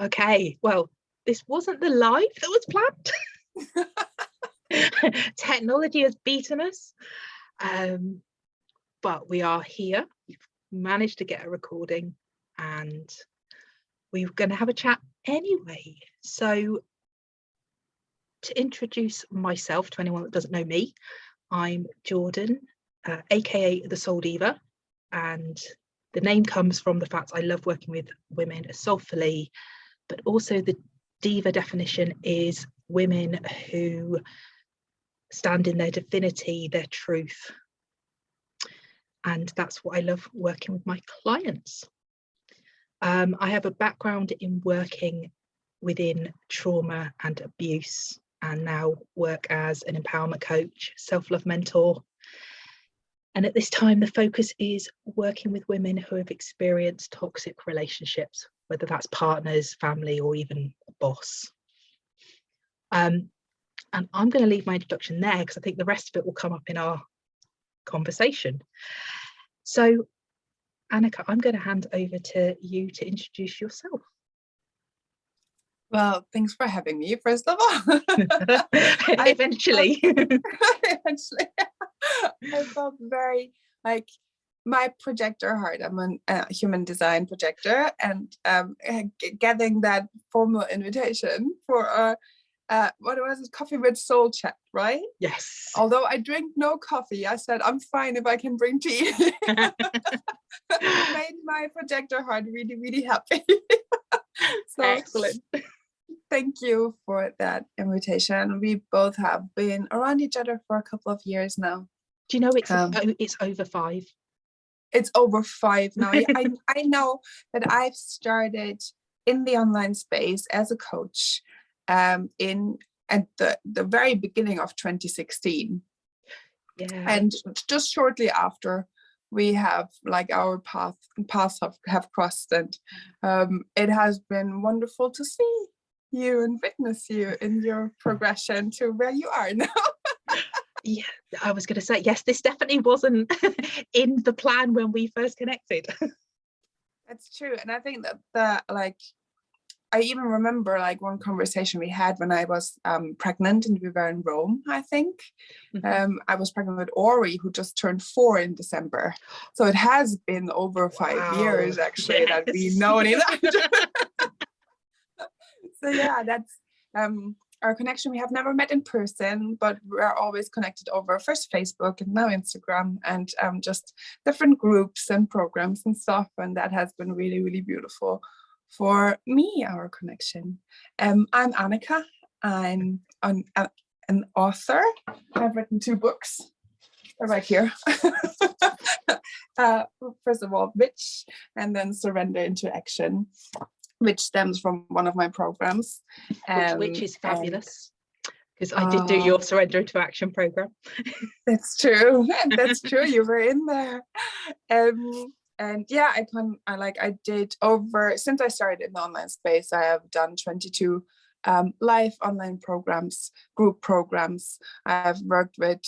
Okay, well, this wasn't the live that was planned. Technology has beaten us, but we are here. We've managed to get a recording and we're going to have a chat anyway. So to introduce myself to anyone that doesn't know me, I'm Jordan, aka the Soul Diva, and the name comes from the fact I love working with women soulfully, but also the Diva definition is women who stand in their divinity, their truth. And that's what I love working with my clients. I have a background in working within trauma and abuse, and now work as an empowerment coach, self-love mentor. And at this time, the focus is working with women who have experienced toxic relationships, whether that's partners, family, or even a boss. And I'm going to leave my introduction there because I think the rest of it will come up in our conversation. So, Annika, I'm going to hand over to you to introduce yourself. Well, thanks for having me, first of all. Eventually. Eventually. I felt very like my projector heart. I'm a human design projector, and getting that formal invitation for what was it, coffee with soul chat, right? Yes. Although I drink no coffee, I said I'm fine if I can bring tea. It made my projector heart really, really happy. So excellent. Thank you for that invitation. We both have been around each other for a couple of years now. Do you know it's over 5? It's over 5 now. I know that I've started in the online space as a coach at the very beginning of 2016. Yeah. And just shortly after, we have like our paths have crossed, and it has been wonderful to see you and witness you in your progression to where you are now. Yeah, I was going to say, yes, this definitely wasn't in the plan when we first connected. That's true. And I think that I even remember like one conversation we had when I was pregnant and we were in Rome, I think. Mm-hmm. I was pregnant with Ori, who just turned 4 in December. So it has been over 5 years, actually, that we know each other. So yeah, that's our connection. We have never met in person, but we're always connected over first Facebook and now Instagram, and just different groups and programs and stuff. And that has been really, really beautiful for me, our connection. I'm Annika. I'm an author. I've written 2 books. They're right here. First of all, Witch, and then Surrender into Action, which stems from one of my programs. Which is fabulous, because I did do your Surrender into Action program. That's true. That's true. You were in there. And yeah, I did over, since I started in the online space, I have done 22 live online programs, group programs. I've worked with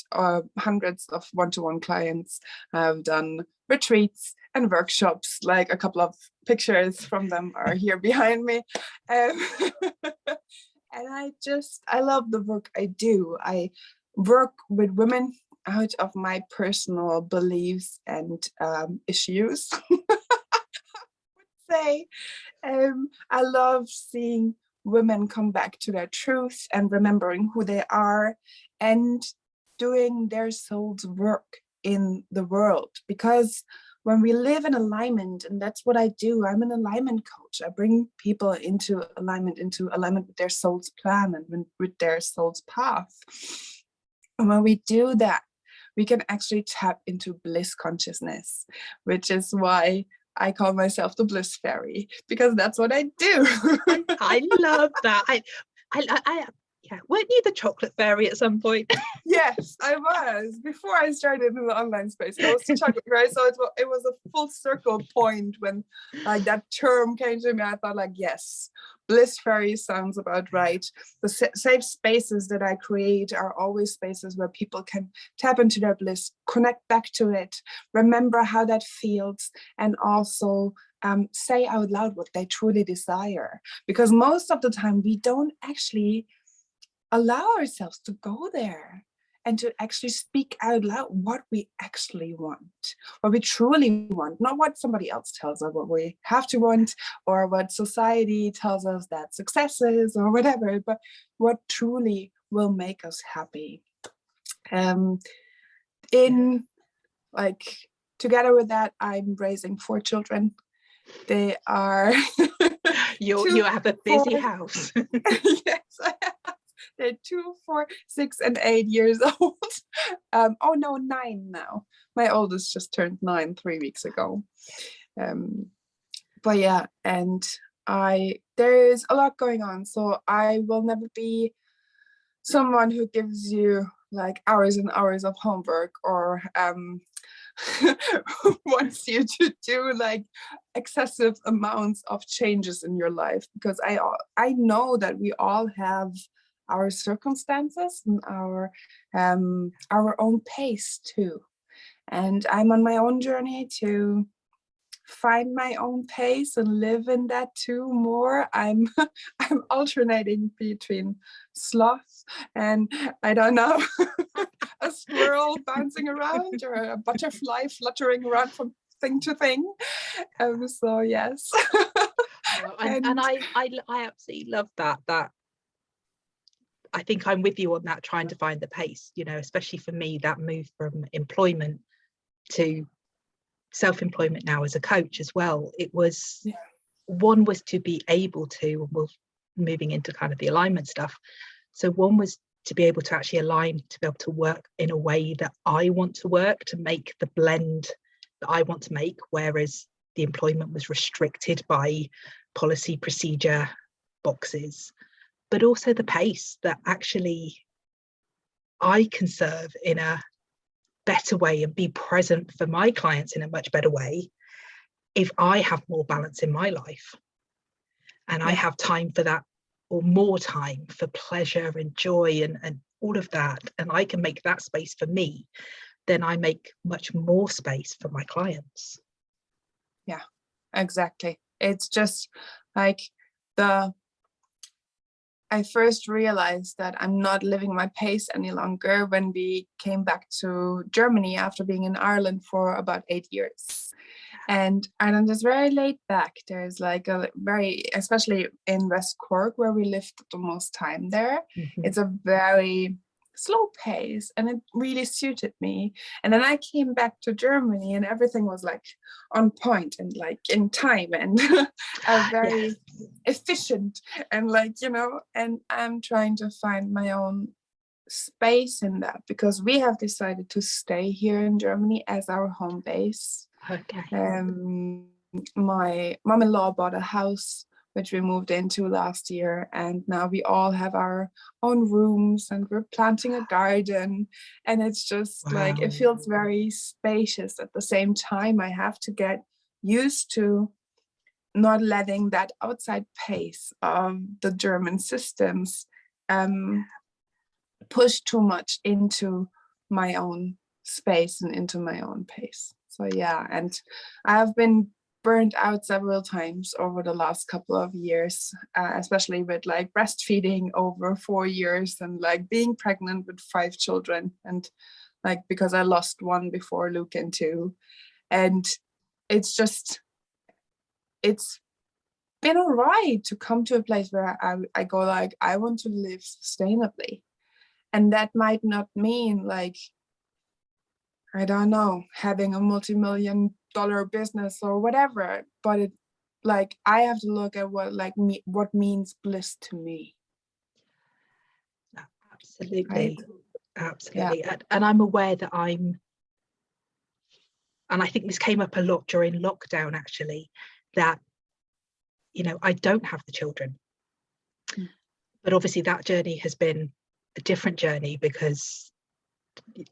hundreds of one-to-one clients. I've done retreats and workshops, like a couple of pictures from them are here behind me. And I love the work I do. I work with women out of my personal beliefs and issues. I would say I love seeing women come back to their truth and remembering who they are and doing their soul's work in the world. Because when we live in alignment, and that's what I do, I'm an alignment coach. I bring people into alignment with their soul's plan and with their soul's path. And when we do that, we can actually tap into bliss consciousness, which is why I call myself the Bliss Fairy, because that's what I do. I love that. Yeah, weren't you the chocolate fairy at some point? Yes, I was. Before I started in the online space, I was the chocolate fairy. So it was a full circle point when like that term came to me. I thought like, yes, Bliss Fairy sounds about right. The safe spaces that I create are always spaces where people can tap into their bliss, connect back to it, remember how that feels, and also say out loud what they truly desire, because most of the time we don't actually allow ourselves to go there and to actually speak out loud what we actually want, what we truly want, not what somebody else tells us what we have to want, or what society tells us that success is, or whatever, but what truly will make us happy. In like, together with that, I'm raising 4 children. They are you have a busy house. Yes, I have. They're 2, 4, 6, and 8 years old. Oh no, 9 now. My oldest just turned 9 3 weeks ago. But yeah, and there's a lot going on. So I will never be someone who gives you like hours and hours of homework, or wants you to do like excessive amounts of changes in your life, because I know that we all have our circumstances and our own pace too, and I'm on my own journey to find my own pace and live in that too more. I'm alternating between sloth and, I don't know, a squirrel bouncing around, or a butterfly fluttering around from thing to thing. So yes. And I absolutely love that I think I'm with you on that, trying to find the pace, you know, especially for me, that move from employment to self-employment now as a coach as well. It was, one was to be able to, well, moving into kind of the alignment stuff. So one was to be able to actually align, to be able to work in a way that I want to work, to make the blend that I want to make, whereas the employment was restricted by policy, procedure, boxes, but also the pace that actually I can serve in a better way and be present for my clients in a much better way if I have more balance in my life, and I have time for that, or more time for pleasure and joy and all of that, and I can make that space for me, then I make much more space for my clients. Yeah, exactly. It's just like I first realized that I'm not living my pace any longer when we came back to Germany after being in Ireland for about 8 years. And I'm just very laid back. There's like a very, especially in West Cork, where we lived the most time there, it's a very slow pace, and it really suited me. And then I came back to Germany and everything was like on point and like in time and very efficient, and like, you know, and I'm trying to find my own space in that, because we have decided to stay here in Germany as our home base. Okay. My mom-in-law bought a house which we moved into last year, and now we all have our own rooms, and we're planting a garden, and it's just like, it feels very spacious. At the same time, I have to get used to not letting that outside pace of the German systems push too much into my own space and into my own pace. So yeah, and I have been burned out several times over the last couple of years, especially with like breastfeeding over 4 years, and like being pregnant with 5 children, and like, because I lost one before Luke and 2, and it's been all right to come to a place where I go like, I want to live sustainably, and that might not mean like, I don't know, having a multi-million-dollar business or whatever, but it, like, I have to look at what means bliss to me. Absolutely, right? absolutely. Yeah. And I'm aware that and I think this came up a lot during lockdown, actually, that, you know, I don't have the children, but obviously that journey has been a different journey, because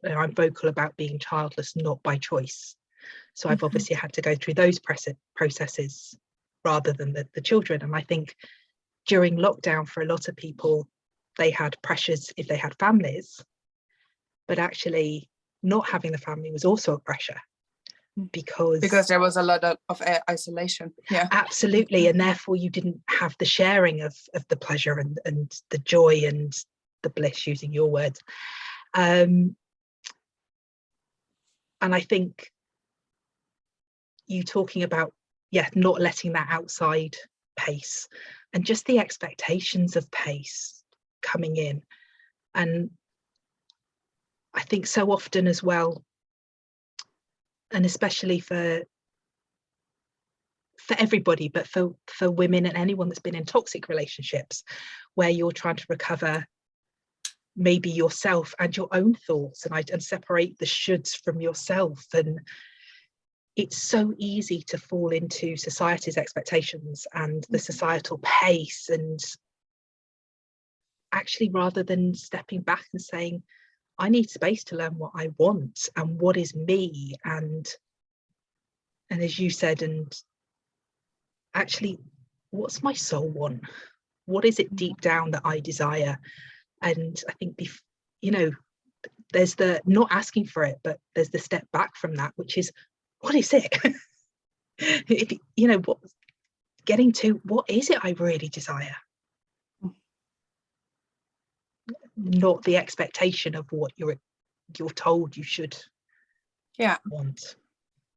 I'm vocal about being childless, not by choice. So I've obviously had to go through those processes rather than the children. And I think during lockdown, for a lot of people, they had pressures if they had families, but actually not having the family was also a pressure. because there was a lot of isolation. Yeah, absolutely. And therefore you didn't have the sharing of the pleasure and the joy and the bliss, using your words. And I think you talking about, not letting that outside pace and just the expectations of pace coming in. And I think so often as well, and especially for everybody, but for women and anyone that's been in toxic relationships where you're trying to recover maybe yourself and your own thoughts and separate the shoulds from yourself. And it's so easy to fall into society's expectations and the societal pace, and actually, rather than stepping back and saying, I need space to learn what I want and what is me, and as you said, and actually, what's my soul want? What is it deep down that I desire? And I think, there's the not asking for it, but there's the step back from that, which is, what is it? Getting to what is it I really desire? Not the expectation of what you're told you should want.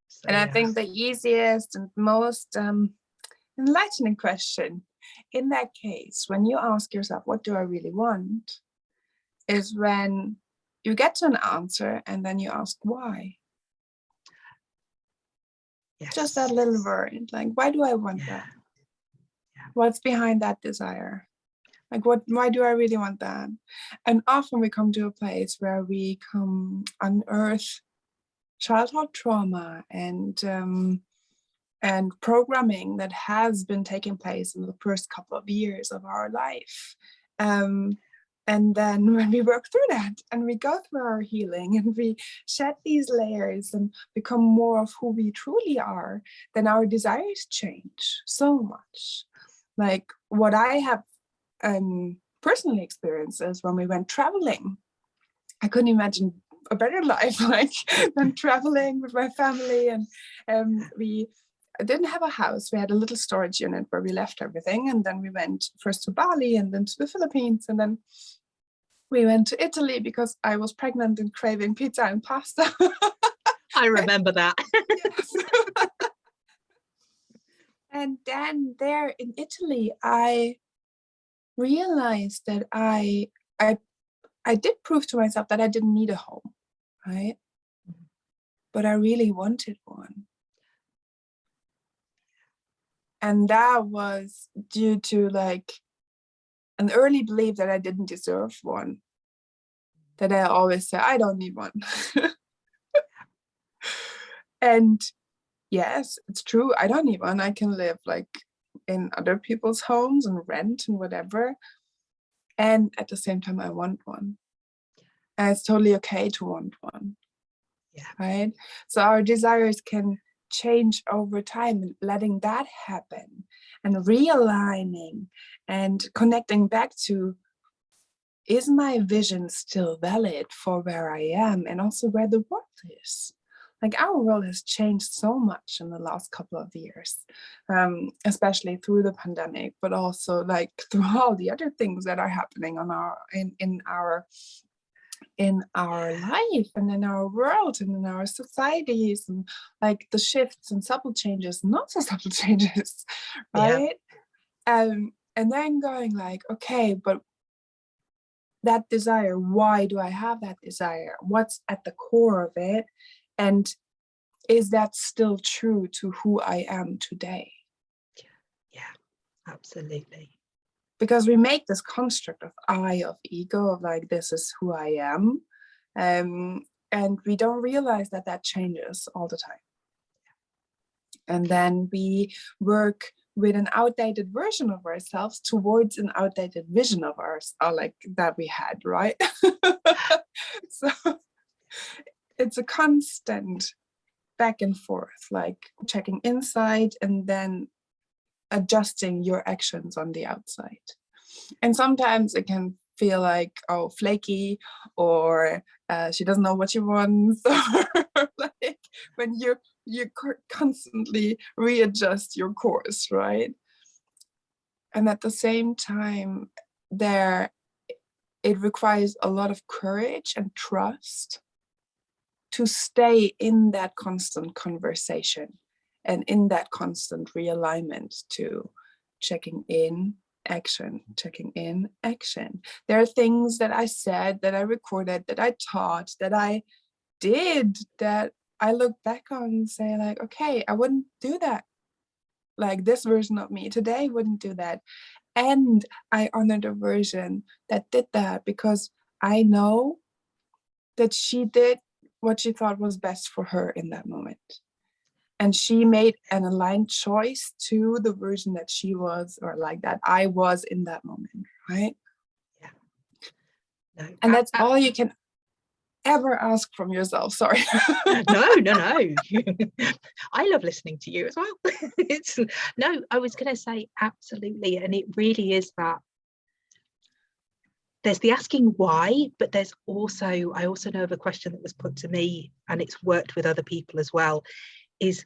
So, and I think the easiest and most enlightening question in that case, when you ask yourself, what do I really want, is when you get to an answer and then you ask why. Yes. Just that little word, like, why do I want that? What's behind that desire? Like, why do I really want that? And often we come to a place where we unearth childhood trauma and programming that has been taking place in the first couple of years of our life. And then when we work through that and we go through our healing and we shed these layers and become more of who we truly are, then our desires change so much. Like what I have personally experienced is when we went traveling. I couldn't imagine a better life than traveling with my family, and we didn't have a house. We had a little storage unit where we left everything, and then we went first to Bali and then to the Philippines, and then we went to Italy because I was pregnant and craving pizza and pasta. I remember that. Yes. And then there in Italy, I realized that I did prove to myself that I didn't need a home, right? But I really wanted one. And that was due to an early belief that I didn't deserve one. That I always say, I don't need one. And yes, it's true. I don't need one. I can live in other people's homes and rent and whatever. And at the same time, I want one. And it's totally okay to want one. Yeah. Right? So our desires can change over time, and letting that happen and realigning and connecting back to, is my vision still valid for where I am and also where the world is? Our world has changed so much in the last couple of years, especially through the pandemic, but also through all the other things that are happening in our life and in our world and in our societies, and the shifts and subtle changes, not so subtle changes, right? Yeah. And then going okay, but that desire, why do I have that desire? What's at the core of it? And is that still true to who I am today? Yeah, absolutely. Because we make this construct of ego, of this is who I am. And we don't realize that changes all the time. And then we work with an outdated version of ourselves towards an outdated vision of ours, that we had, right? So it's a constant back and forth, checking inside and then adjusting your actions on the outside. And sometimes it can feel flaky, or she doesn't know what she wants, or when you you constantly readjust your course, right? And at the same time, it requires a lot of courage and trust to stay in that constant conversation and in that constant realignment to checking in, action, checking in, action. There are things that I said, that I recorded, that I taught, that I did, that I look back on and say like, okay, I wouldn't do that. Like this version of me today wouldn't do that. And I honor the version that did that because I know that she did what she thought was best for her in that moment. And she made an aligned choice to the version that she was, or like that I was in that moment, right? Yeah. No, and that's all you can ever ask from yourself. Sorry. No. I love listening to you as well. I was going to say absolutely. And it really is that there's the asking why, but I also know of a question that was put to me, and it's worked with other people as well, is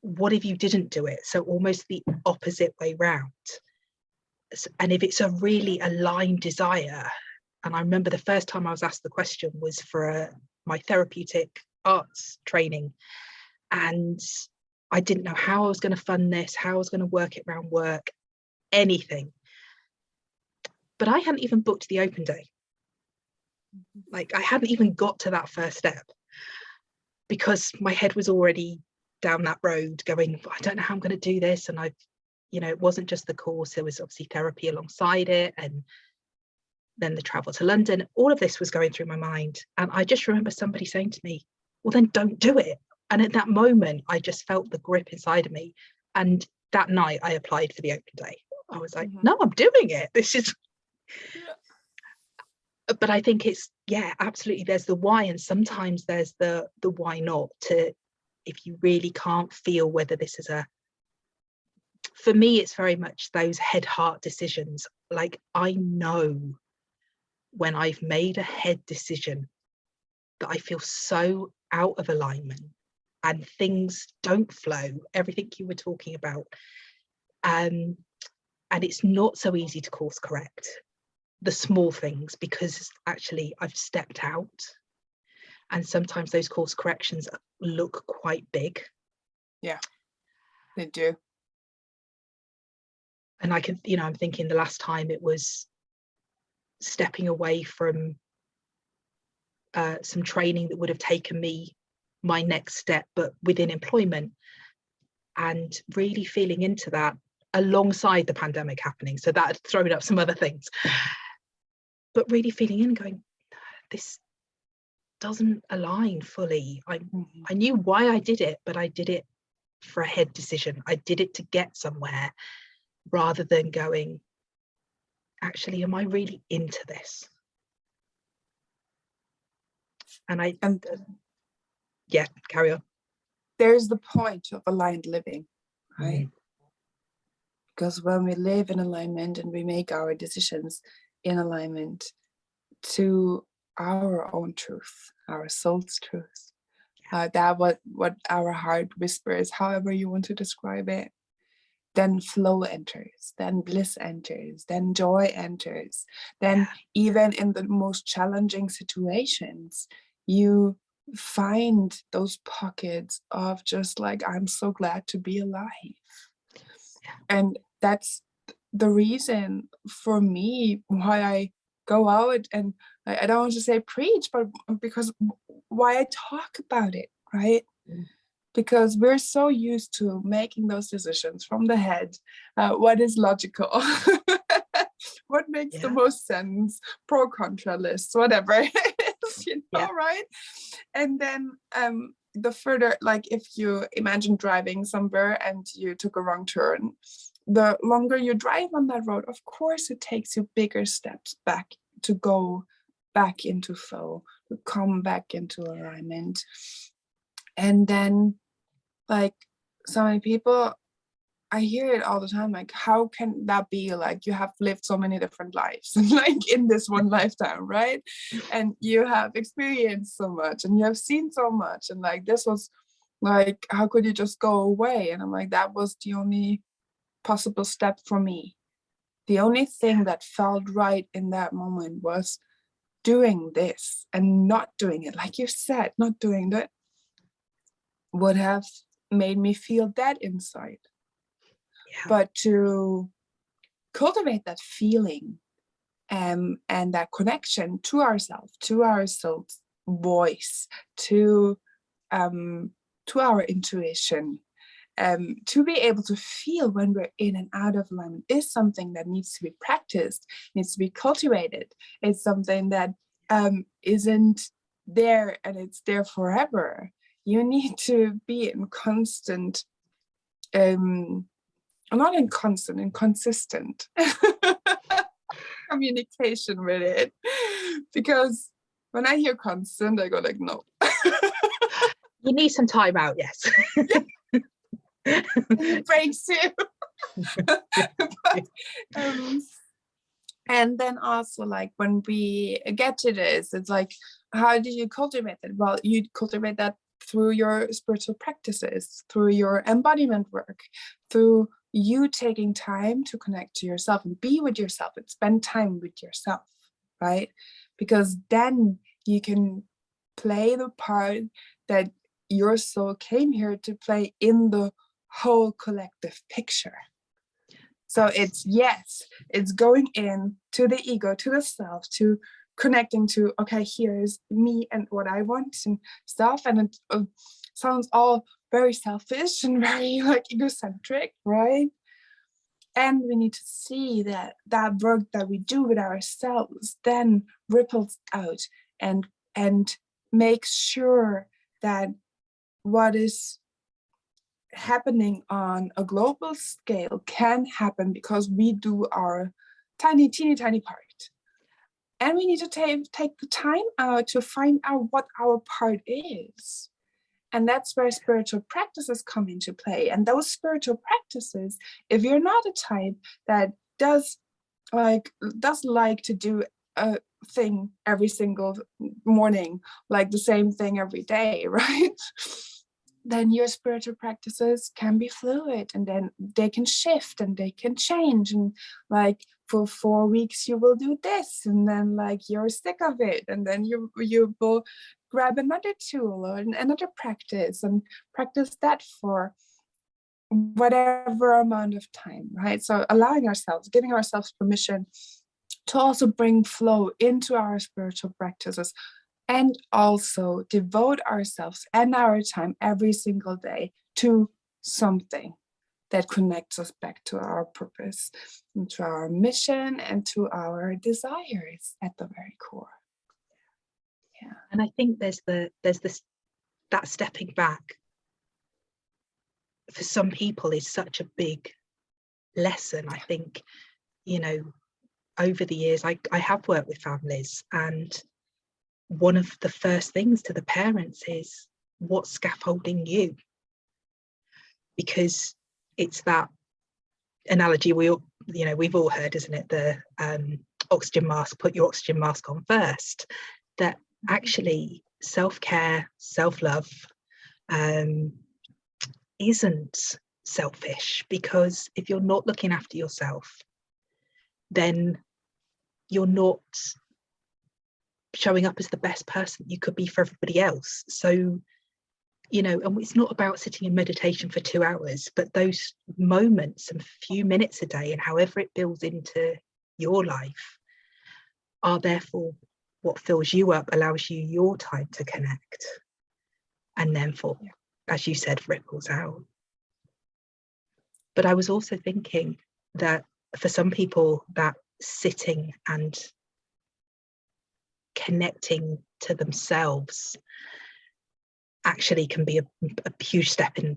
what if you didn't do it? So almost the opposite way round. And if it's a really aligned desire, and I remember the first time I was asked the question was for my therapeutic arts training, and I didn't know how I was going to fund this, how I was going to work it around work, anything. But I hadn't even booked the open day. Like I hadn't even got to that first step because my head was already down that road going, I don't know how I'm going to do this. And it wasn't just the course, there was obviously therapy alongside it, and then the travel to London. All of this was going through my mind. And I just remember somebody saying to me, well, then don't do it. And at that moment, I just felt the grip inside of me. And that night I applied for the open day. I was like, no, I'm doing it. This is... But I think it's, absolutely. There's the why. And sometimes there's the why not, to, if you really can't feel whether this is for me, it's very much those head heart decisions. Like I know when I've made a head decision that I feel so out of alignment and things don't flow, everything you were talking about. And it's not so easy to course correct the small things, because actually I've stepped out, and sometimes those course corrections look quite big. Yeah, they do. And I can, I'm thinking the last time it was stepping away from some training that would have taken me my next step, but within employment, and really feeling into that alongside the pandemic happening. So that had thrown up some other things, but really feeling in, going, this doesn't align fully. I knew why I did it, but I did it for a head decision. I did it to get somewhere, rather than going, actually, am I really into this? And carry on. There's the point of aligned living, right? Because when we live in alignment and we make our decisions in alignment to our own truth, our soul's truth, that what our heart whispers, however you want to describe it, then flow enters, then bliss enters, then joy enters. Then even in the most challenging situations, you find those pockets of just like, I'm so glad to be alive. And that's the reason for me why I go out, and I don't want to say preach, but because why I talk about it, right? Because we're so used to making those decisions from the head. What is logical? What makes the most sense? Pro contra lists, whatever it is, right? And then the further, like if you imagine driving somewhere and you took a wrong turn, the longer you drive on that road, of course, it takes you bigger steps back to go back into flow, to come back into alignment. And then, like so many people I hear it all the time, like, how can that be? Like, you have lived so many different lives, and like in this one lifetime, right? And you have experienced so much, and you have seen so much, and like this was like, how could you just go away? And I'm like, that was the only possible step for me. The only thing that felt right in that moment was doing this, and not doing it, like you said, not doing that would have made me feel dead inside. Yeah. But to cultivate that feeling and that connection to ourselves, to our soul's voice, to our intuition, to be able to feel when we're in and out of alignment is something that needs to be practiced, needs to be cultivated. It's something that isn't there and it's there forever. You need to be in constant, not in constant, in consistent communication with it. Because when I hear constant, I go like, no. You need some time out, yes. Breaks too. But, and then also, like, when we get to this, it's like, how do you cultivate it? Well, you cultivate that through your spiritual practices, through your embodiment work, through you taking time to connect to yourself and be with yourself and spend time with yourself, right? Because then you can play the part that your soul came here to play in the whole collective picture. So it's, yes, it's going in to the ego, to the self, to connecting to, okay, here's me and what I want and stuff. And it sounds all very selfish and very like egocentric, right? And we need to see that that work that we do with ourselves then ripples out and makes sure that what is happening on a global scale can happen because we do our teeny tiny part. And we need to take the time out to find out what our part is. And that's where spiritual practices come into play. And those spiritual practices, if you're not a type that does like to do a thing every single morning, like the same thing every day, right? Then your spiritual practices can be fluid, and then they can shift and they can change. And like for 4 weeks you will do this, and then like you're sick of it, and then you will grab another tool or another practice and practice that for whatever amount of time, right? So allowing ourselves, giving ourselves permission to also bring flow into our spiritual practices, and also devote ourselves and our time every single day to something that connects us back to our purpose, and to our mission, and to our desires at the very core. Yeah. And I think there's that stepping back for some people is such a big lesson. I think, you know, over the years, I have worked with families, and one of the first things to the parents is, what's scaffolding you? Because it's that analogy we've all heard, isn't it? The oxygen mask, put your oxygen mask on first. That actually self-care, self-love isn't selfish, because if you're not looking after yourself, then you're not showing up as the best person you could be for everybody else. So, you know, and it's not about sitting in meditation for 2 hours, but those moments and few minutes a day, and however it builds into your life, are therefore what fills you up, allows you your time to connect, and then for, as you said, ripples out. But I was also thinking that for some people, that sitting and connecting to themselves actually can be a huge step in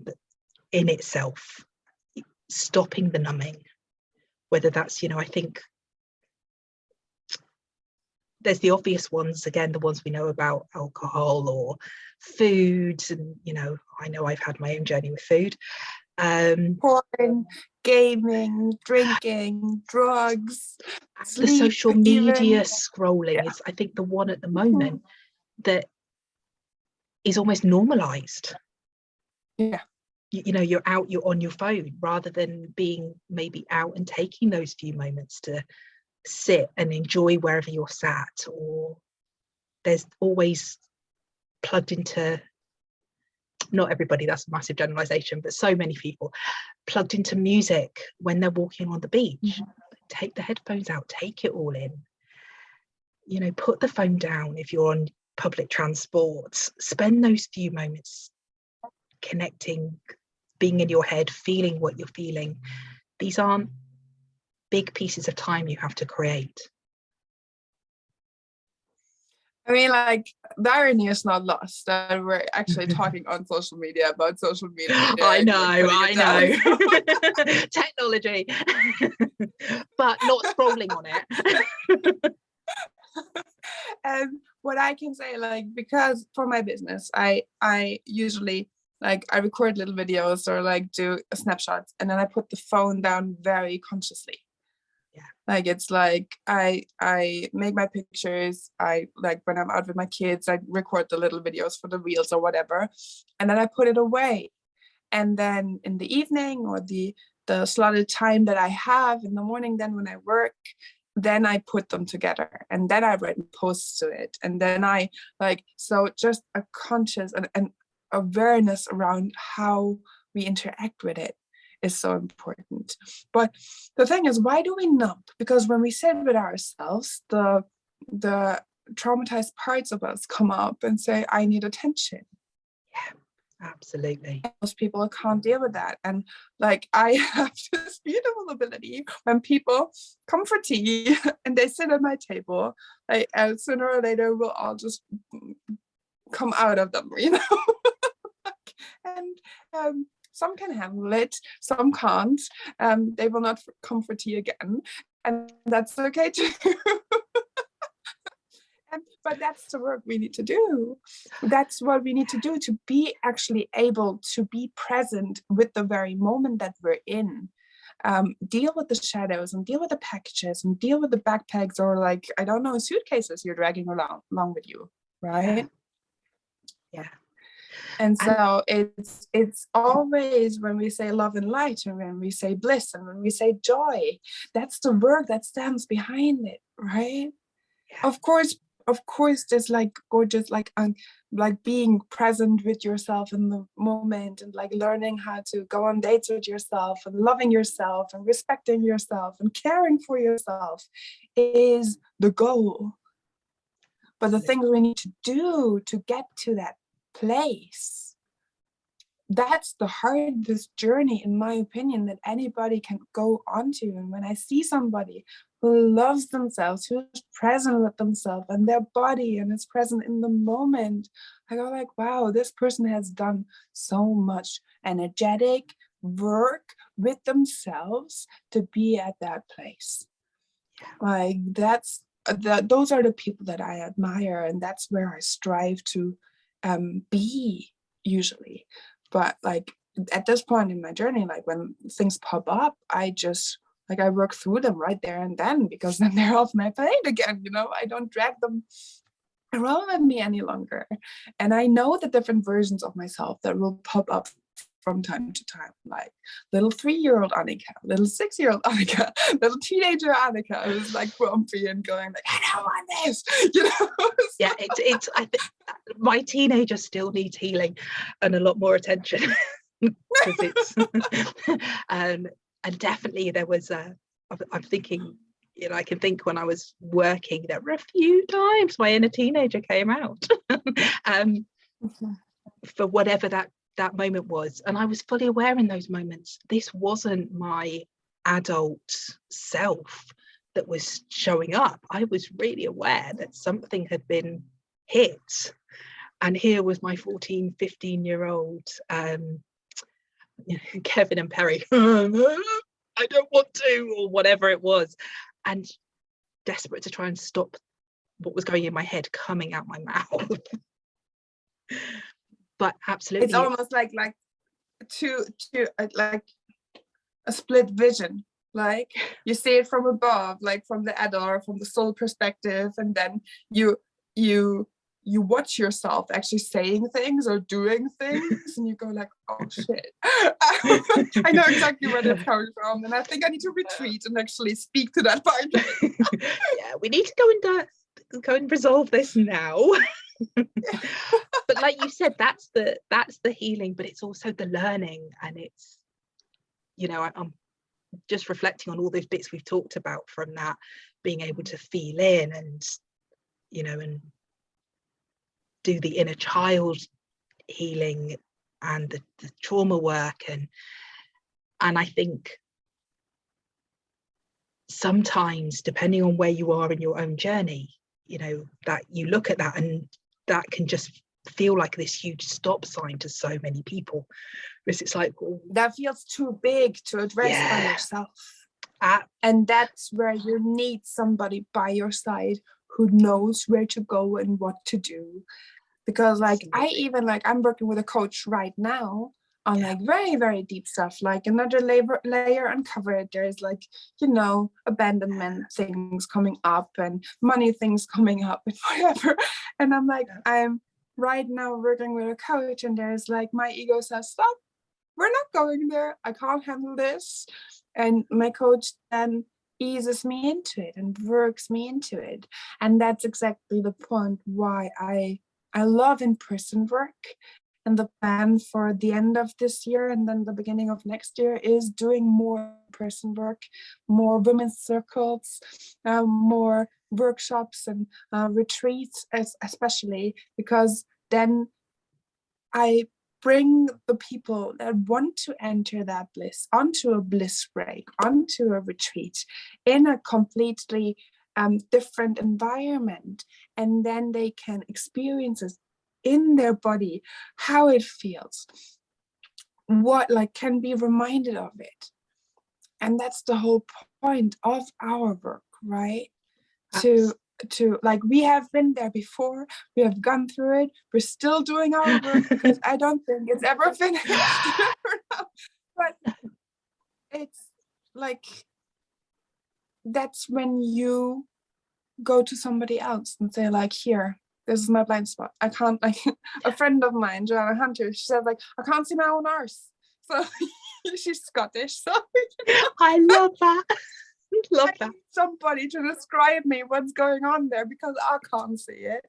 itself, stopping the numbing, whether that's, you know, I think there's the obvious ones, again, the ones we know about, alcohol or food. And, you know I've had my own journey with food. Porn, gaming, drinking, drugs, the sleep, social media even. scrolling is, I think, the one at the moment that is almost normalized. Yeah. You know, you're out, you're on your phone, rather than being maybe out and taking those few moments to sit and enjoy wherever you're sat. Or there's always plugged into, not everybody, that's a massive generalization, but so many people plugged into music when they're walking on the beach. Take the headphones out, take it all in. You know, put the phone down if you're on public transport. Spend those few moments connecting, being in your head, feeling what you're feeling. These aren't big pieces of time you have to create. I mean, like, the irony is not lost that we're actually talking on social media about social media. I know. Technology, but not scrolling on it. And what I can say, like, because for my business, I usually, like, I record little videos or like do snapshots, and then I put the phone down very consciously. Yeah. Like, it's like I make my pictures. I, like, when I'm out with my kids, I record the little videos for the reels or whatever, and then I put it away. And then in the evening, or the slotted time that I have in the morning, then when I work, then I put them together, and then I write posts to it, and then I, like, so just a conscious and awareness around how we interact with it is so important. But the thing is, why do we not? Because when we sit with ourselves, the traumatized parts of us come up and say, I need attention. Yeah, absolutely. Most people can't deal with that. And, like, I have this beautiful ability when people come for tea and they sit at my table, like, sooner or later we'll all just come out of them, you know. And some can handle it, some can't. They will not come for tea again, and that's okay too. But that's the work we need to do. That's what we need to do, to be actually able to be present with the very moment that we're in. Deal with the shadows, and deal with the packages, and deal with the backpacks, or, like, I don't know, suitcases you're dragging along with you, right? Yeah. And so it's always, when we say love and light, and when we say bliss, and when we say joy, that's the work that stands behind it, right? Yeah. Of course, there's, like, gorgeous, like being present with yourself in the moment, and, like, learning how to go on dates with yourself, and loving yourself, and respecting yourself, and caring for yourself is the goal. But the things we need to do to get to that place, that's the hardest journey, in my opinion, that anybody can go onto. And when I see somebody who loves themselves, who's present with themselves and their body, and is present in the moment, I go, like, wow, this person has done so much energetic work with themselves to be at that place. Like, those are the people that I admire, and that's where I strive to be usually. But, like, at this point in my journey, like, when things pop up, I just, like, I work through them right there and then, because then they're off my plate again, you know. I don't drag them around with me any longer. And I know the different versions of myself that will pop up from time to time, like little 3-year-old Annika, little 6-year-old Annika, little teenager Annika, who's, like, grumpy and going, like, I don't want this, you know. Yeah, it's I think my teenager still needs healing and a lot more attention. Because it's and definitely there was I'm thinking, you know, I can think when I was working, there were a few times my inner teenager came out. For whatever that moment was, and I was fully aware in those moments this wasn't my adult self that was showing up. I was really aware that something had been hit, and here was my 14-15-year-old Kevin and Perry, I don't want to, or whatever it was, and desperate to try and stop what was going in my head coming out my mouth. But absolutely, it's almost like to like a split vision. Like you see it from above, like from the adult, from the soul perspective, and then you watch yourself actually saying things or doing things, and you go like, oh shit. I know exactly where that's coming from, and I think I need to retreat and actually speak to that part. Yeah, we need to go and resolve this now. But like you said, that's the healing, but it's also the learning, and it's, you know, I'm just reflecting on all those bits we've talked about, from that being able to feel in, and, you know, and do the inner child healing and the trauma work, and I think sometimes, depending on where you are in your own journey, you know, that you look at that and that can just feel like this huge stop sign to so many people, because it's like, well, that feels too big to address by yourself. And that's where you need somebody by your side who knows where to go and what to do. Because like I'm working with a coach right now on like very, very deep stuff, like another layer uncovered. There's like, you know, abandonment things coming up and money things coming up and whatever. And I'm like, I'm right now working with a coach, and there's like, my ego says, stop, we're not going there, I can't handle this. And my coach then eases me into it and works me into it. And that's exactly the point why I love in-person work. And the plan for the end of this year and then the beginning of next year is doing more in-person work, more women's circles, more workshops and retreats, especially because then I bring the people that want to enter that bliss onto a bliss break, onto a retreat in a completely different environment, and then they can experience it in their body, how it feels, what like can be reminded of it. And that's the whole point of our work, right? To like, we have been there before, we have gone through it, we're still doing our work, because I don't think it's ever finished. But it's like, that's when you go to somebody else and say like, here, this is my blind spot, I can't, like, a friend of mine, Joanna Hunter, she said like, I can't see my own arse. So she's Scottish, so I love that. Love that. I need somebody to describe me what's going on there, because I can't see it.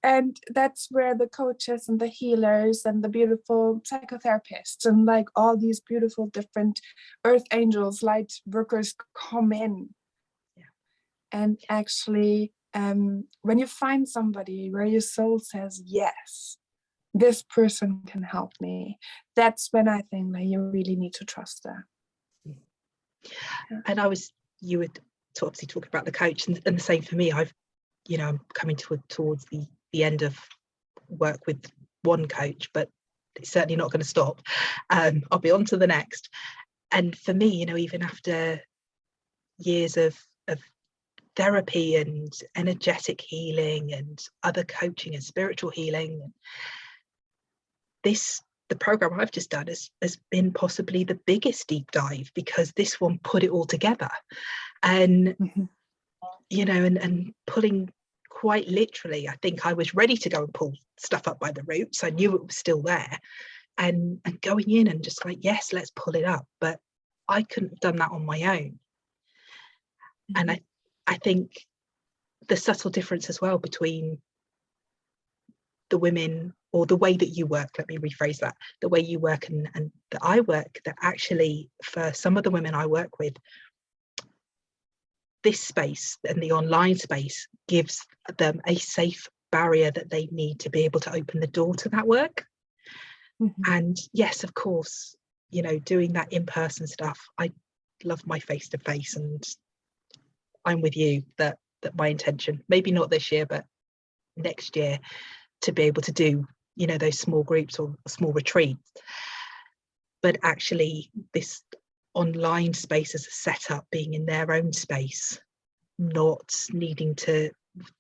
And that's where the coaches and the healers and the beautiful psychotherapists and like all these beautiful different earth angels, light workers come in. And actually, when you find somebody where your soul says, yes, this person can help me, that's when I think that you really need to trust them. And you would obviously talk about the coach, and the same for me. I'm coming towards the end of work with one coach, but it's certainly not going to stop. I'll be on to the next. And for me, you know, even after years of therapy and energetic healing and other coaching and spiritual healing, the program I've just done has been possibly the biggest deep dive, because this one put it all together, and you know, and pulling, quite literally, I think I was ready to go and pull stuff up by the roots. I knew it was still there, and going in and just like, yes, let's pull it up. But I couldn't have done that on my own. And I think the subtle difference as well between the women, or the way that you work, let me rephrase that, the way you work and that I work, that actually for some of the women I work with, this space and the online space gives them a safe barrier that they need to be able to open the door to that work. And yes, of course, you know, doing that in-person stuff, I love my face-to-face, and I'm with you that my intention, maybe not this year, but next year, to be able to do, you know, those small groups or small retreats. But actually this online space as a setup, being in their own space, not needing to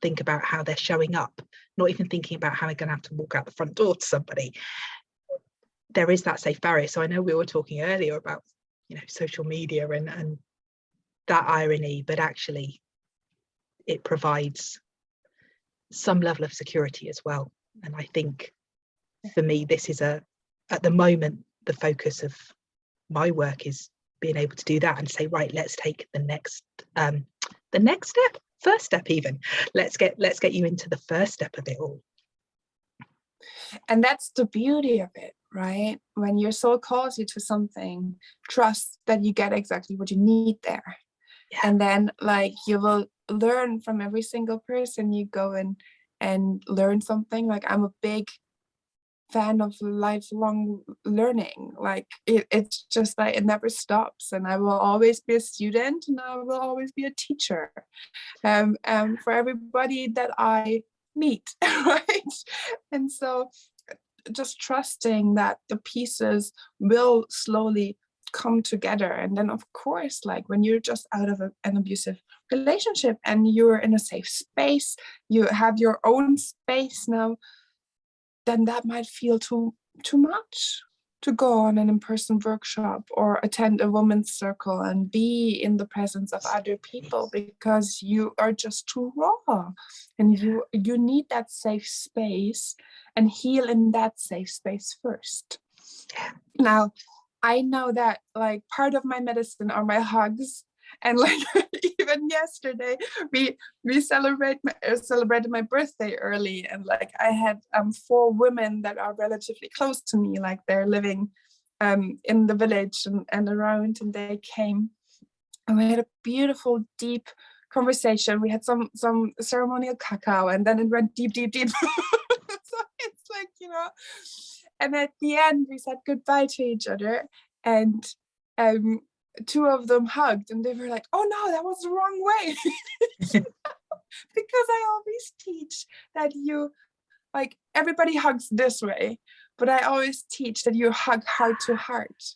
think about how they're showing up, not even thinking about how they're going to have to walk out the front door to somebody. there is that safe barrier. So I know we were talking earlier about, you know, social media and that irony, but actually it provides some level of security as well. And I think for me, this is at the moment, the focus of my work is being able to do that and say, right, let's take the next step, first step even. Let's get you into the first step of it all. And that's the beauty of it, right? When your soul calls you to something, trust that you get exactly what you need there. Yeah. And then like you will learn from every single person you go in and learn something. Like I'm a big fan of lifelong learning. Like it's just like it never stops, and I will always be a student and I will always be a teacher for everybody that I meet, right? And so just trusting that the pieces will slowly come together. And then of course, like when you're just out of an abusive relationship and you're in a safe space, you have your own space now, then that might feel too much to go on an in-person workshop or attend a women's circle and be in the presence of other people, because you are just too raw, and you need that safe space and heal in that safe space first. Now, I know that like part of my medicine are my hugs, and like even yesterday we celebrated my birthday early, and like I had 4 women that are relatively close to me, like they're living in the village and around, and they came and we had a beautiful deep conversation. We had some ceremonial cacao, and then it went deep. So it's like, you know, and at the end we said goodbye to each other, and 2 of them hugged, and they were like, oh no, that was the wrong way. Because I always teach that you, like, everybody hugs this way, but I always teach that you hug heart to heart,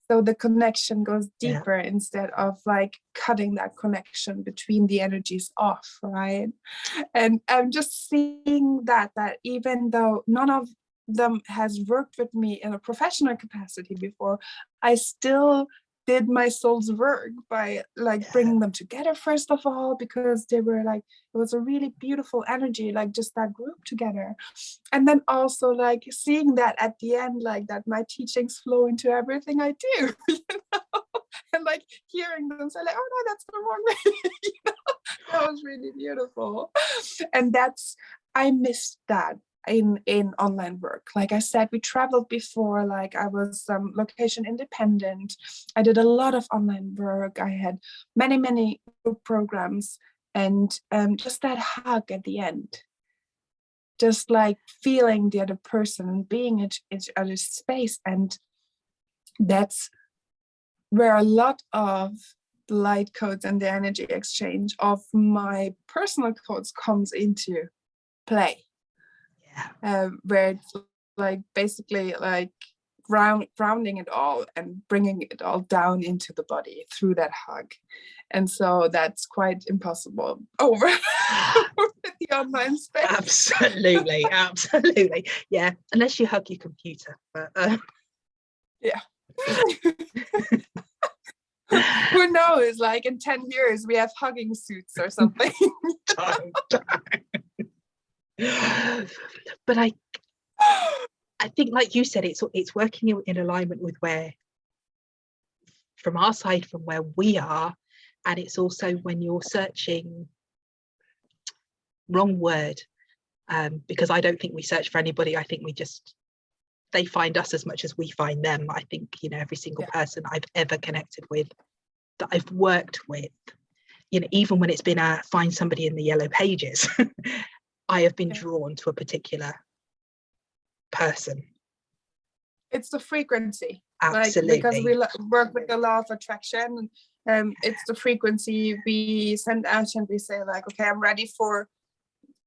so the connection goes deeper, instead of like cutting that connection between the energies off, right? And I'm just seeing that even though none of them has worked with me in a professional capacity before, I still did my soul's work by like bringing them together, first of all, because they were like, it was a really beautiful energy, like just that group together. And then also like seeing that at the end, like that my teachings flow into everything I do, you know? And like hearing them say like, oh no, that's the wrong way. You know? That was really beautiful. And I missed that in online work. Like I said, we traveled before, like I was location independent. I did a lot of online work. I had many group programs, and just that hug at the end, just like feeling the other person and being in each other's space. And that's where a lot of the light codes and the energy exchange of my personal codes comes into play. Where it's like basically like grounding it all and bringing it all down into the body through that hug. And so that's quite impossible over the online space. Absolutely. Yeah, unless you hug your computer, but yeah. Who knows, like in 10 years we have hugging suits or something. But I think, like you said, it's working in alignment with where, from our side, from where we are, and it's also when you're searching, wrong word, because I don't think we search for anybody. I think they find us as much as we find them. I think, you know, every single person I've ever connected with, that I've worked with, you know, even when it's been find somebody in the yellow pages, I have been drawn to a particular person. It's the frequency. Absolutely. Like, because we work with the law of attraction, it's the frequency we send out, and we say like, okay, I'm ready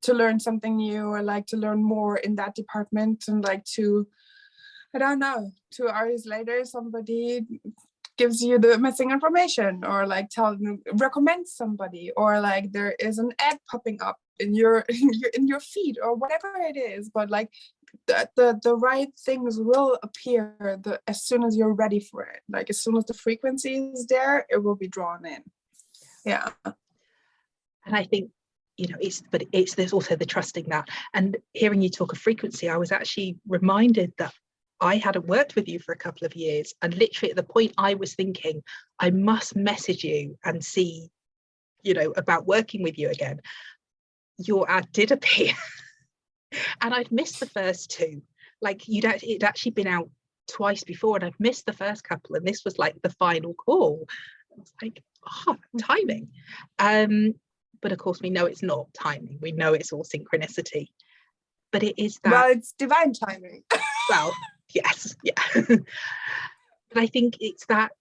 to learn something new, or like to learn more in that department. And like I don't know, 2 hours later somebody gives you the missing information, or like recommend somebody, or like there is an ad popping up in your feed, or whatever it is. But like the right things will appear as soon as you're ready for it. Like as soon as the frequency is there, it will be drawn in. Yeah. And I think, there's also the trusting that. And hearing you talk of frequency, I was actually reminded that I hadn't worked with you for a couple of years, and literally at the point I was thinking I must message you and see, about working with you again, your ad did appear. And I'd missed the first two. Like it'd actually been out twice before, and I'd missed the first couple, and this was like the final call. I was like, timing. But of course we know it's not timing. We know it's all synchronicity. But it is that. Well, it's divine timing. Well, yes, yeah. But I think it's that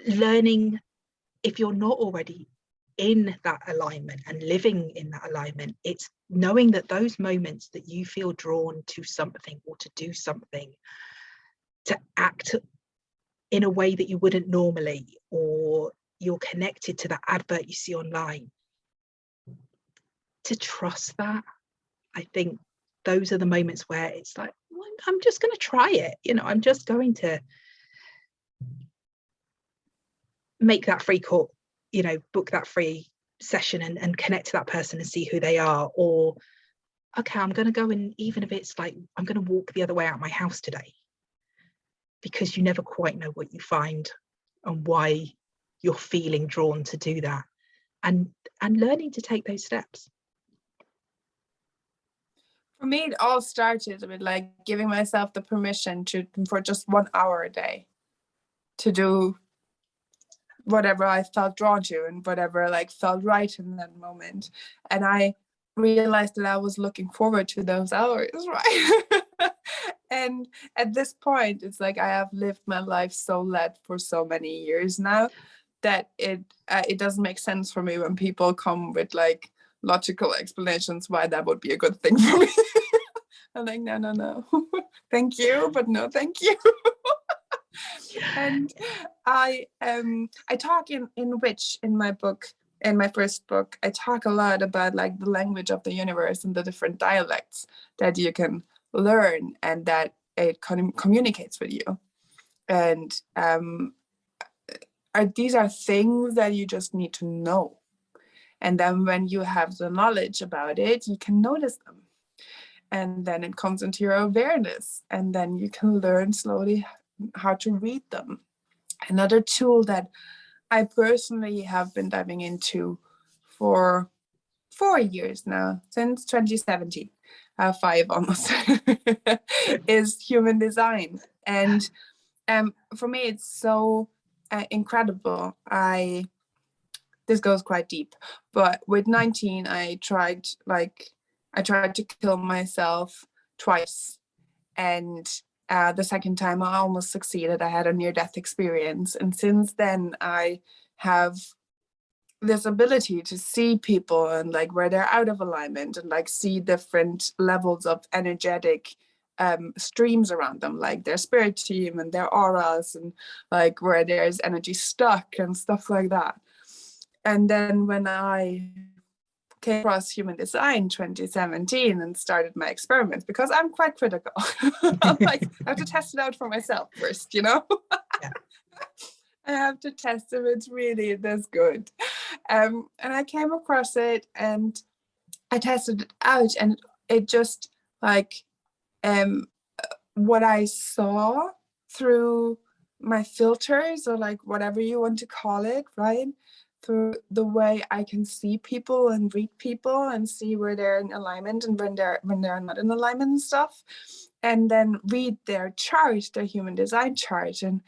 learning, if you're not already in that alignment and living in that alignment, it's knowing that those moments that you feel drawn to something or to do something, to act in a way that you wouldn't normally, or you're connected to that advert you see online, to trust that. I think those are the moments where it's like, well, I'm just going to try it. I'm just going to make that free call, book that free session and connect to that person and see who they are. Or, okay, I'm going to go, and even if it's like, I'm going to walk the other way out of my house today, because you never quite know what you find and why you're feeling drawn to do that, and learning to take those steps. For me, it all started with like giving myself the permission for just 1 hour a day to do whatever I felt drawn to and whatever like felt right in that moment. And I realized that I was looking forward to those hours, right? And at this point, it's like I have lived my life so led for so many years now that it doesn't make sense for me when people come with like logical explanations why that would be a good thing for me. I'm like, no. Thank you, but no thank you. And I talk in my book, in my first book, I talk a lot about like the language of the universe and the different dialects that you can learn and that it communicates with you. And these are things that you just need to know. And then when you have the knowledge about it, you can notice them. And then it comes into your awareness. And then you can learn slowly how to read them. Another tool that I personally have been diving into for 4 years now, since 2017, 5 almost, is human design. And for me, it's so incredible. This goes quite deep, but with 19, I tried to kill myself twice. And the second time I almost succeeded. I had a near-death experience. And since then, I have this ability to see people and like where they're out of alignment and like see different levels of energetic streams around them, like their spirit team and their auras, and like where there's energy stuck and stuff like that. And then when I came across human design 2017 and started my experiments, because I'm quite critical. I'm like, I have to test it out for myself first, Yeah. I have to test if it's really this good. And I came across it and I tested it out, and it just like what I saw through my filters, or like whatever you want to call it, right? Through the way I can see people and read people and see where they're in alignment and when they're not in alignment and stuff, and then read their chart, their human design chart, and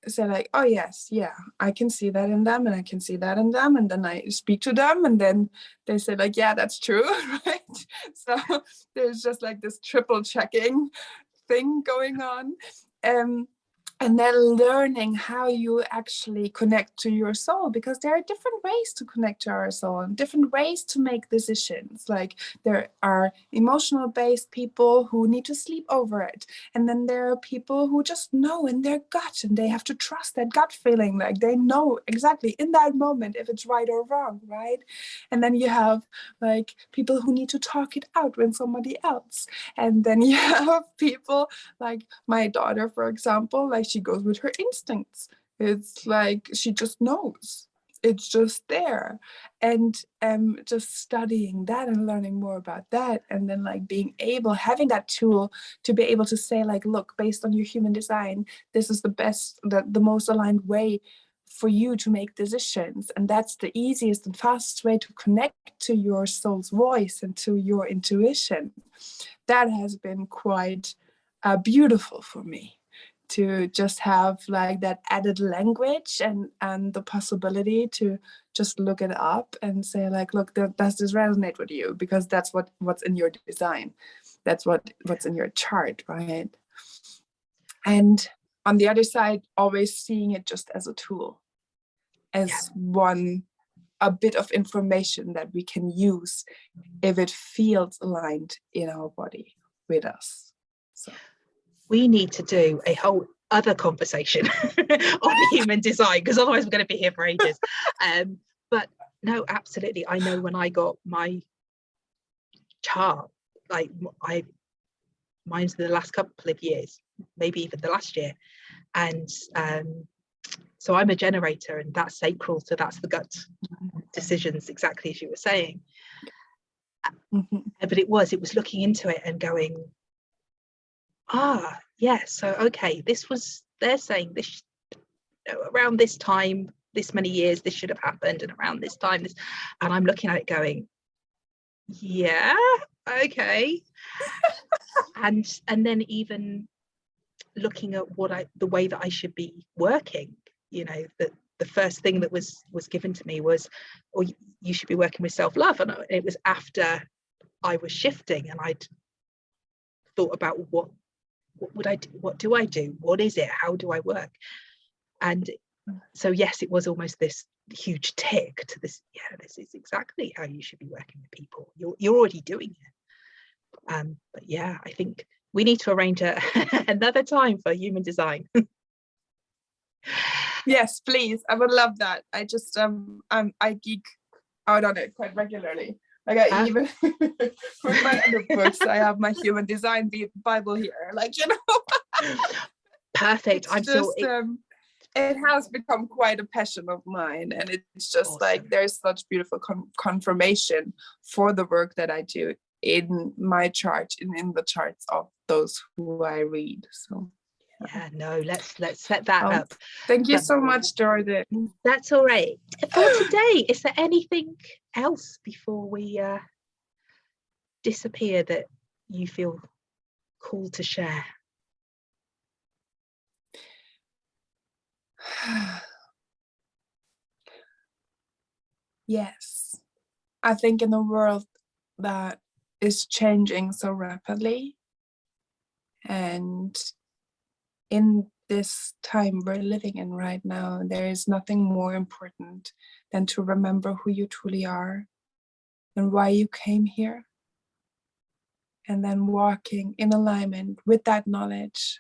say like, oh yes, yeah, I can see that in them and I can see that in them, and then I speak to them and then they say like, yeah, that's true, right? So there's just like this triple checking thing going on. And then learning how you actually connect to your soul, because there are different ways to connect to our soul and different ways to make decisions. Like there are emotional based people who need to sleep over it. And then there are people who just know in their gut and they have to trust that gut feeling. Like they know exactly in that moment if it's right or wrong, right? And then you have like people who need to talk it out with somebody else. And then you have people like my daughter, for example, like she goes with her instincts. It's like she just knows. It's just there. And just studying that and learning more about that, and then like being able, having that tool to be able to say like, look, based on your human design, this is the best, the most aligned way for you to make decisions. And that's the easiest and fastest way to connect to your soul's voice and to your intuition. That has been quite beautiful for me, to just have like that added language and the possibility to just look it up and say like, look, does this resonate with you? Because that's what's in your design. That's what's in your chart, right? And on the other side, always seeing it just as a tool, as a bit of information that we can use if it feels aligned in our body with us. So we need to do a whole other conversation on human design, because otherwise we're going to be here for ages. But no, absolutely. I know when I got my chart, like mine's the last couple of years, maybe even the last year. And so I'm a generator, and that's sacral. So that's the gut decisions, exactly as you were saying. mm-hmm. But it was looking into it and going, so okay, this was, they're saying this, around this time, this many years, this should have happened, and around this time, this, and I'm looking at it going, yeah, okay. and then even looking at the way that I should be working, the first thing that was given to me was, you should be working with self-love. And it was after I was shifting, and I'd thought about what would I do? What do I do? What is it? How do I work? And so, yes, it was almost this huge tick to this. Yeah, this is exactly how you should be working with people. You're already doing it. But yeah, I think we need to arrange another time for human design. Yes, please. I would love that. I just I geek out on it quite regularly. Like I even with my other books, I have my human design Bible here. Like, Perfect. I'm just, so it has become quite a passion of mine, and it's just awesome. like there's such beautiful confirmation for the work that I do in my chart and in the charts of those who I read. So yeah, no, let's set that up. Thank you so much, Jordan. That's all right for today. Is there anything else before we disappear that you feel called to share? Yes, I think in a world that is changing so rapidly, and in this time we're living in right now, there is nothing more important than to remember who you truly are and why you came here, and then walking in alignment with that knowledge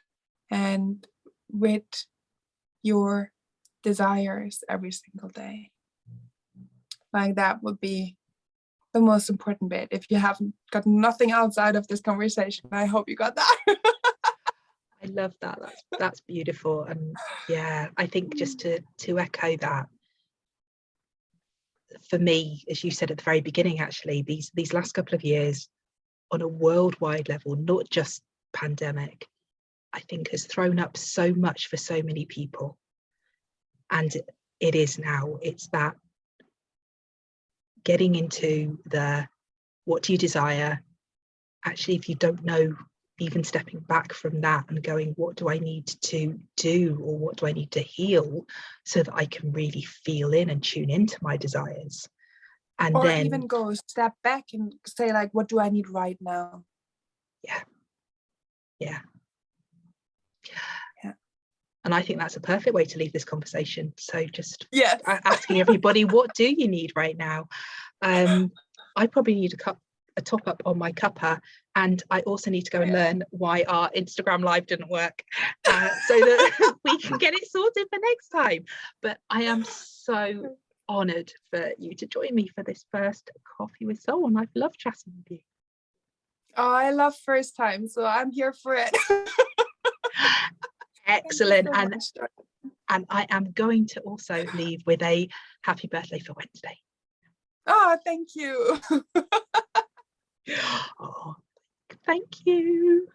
and with your desires every single day. Like that would be the most important bit. If you haven't got nothing else out of this conversation, I hope you got that. I love that. That's beautiful. And yeah, I think just to echo that, for me, as you said at the very beginning, actually, these last couple of years on a worldwide level, not just pandemic, I think has thrown up so much for so many people. And it is now, it's that getting into the, what do you desire? Actually, if you don't know, even stepping back from that and going, what do I need to do, or what do I need to heal so that I can really feel in and tune into my desires? And or then even go step back and say like, what do I need right now? Yeah. And I think that's a perfect way to leave this conversation. So just Yes. asking everybody, what do you need right now? I probably need a top up on my cuppa, and I also need to go and learn why our Instagram live didn't work, so that we can get it sorted for next time. But I am so honoured for you to join me for this first Coffee with Soul, and I've loved chatting with you. Oh, I love first time, so I'm here for it. Excellent. So much. And I am going to also leave with a happy birthday for Wednesday. Oh, thank you. Oh, thank you.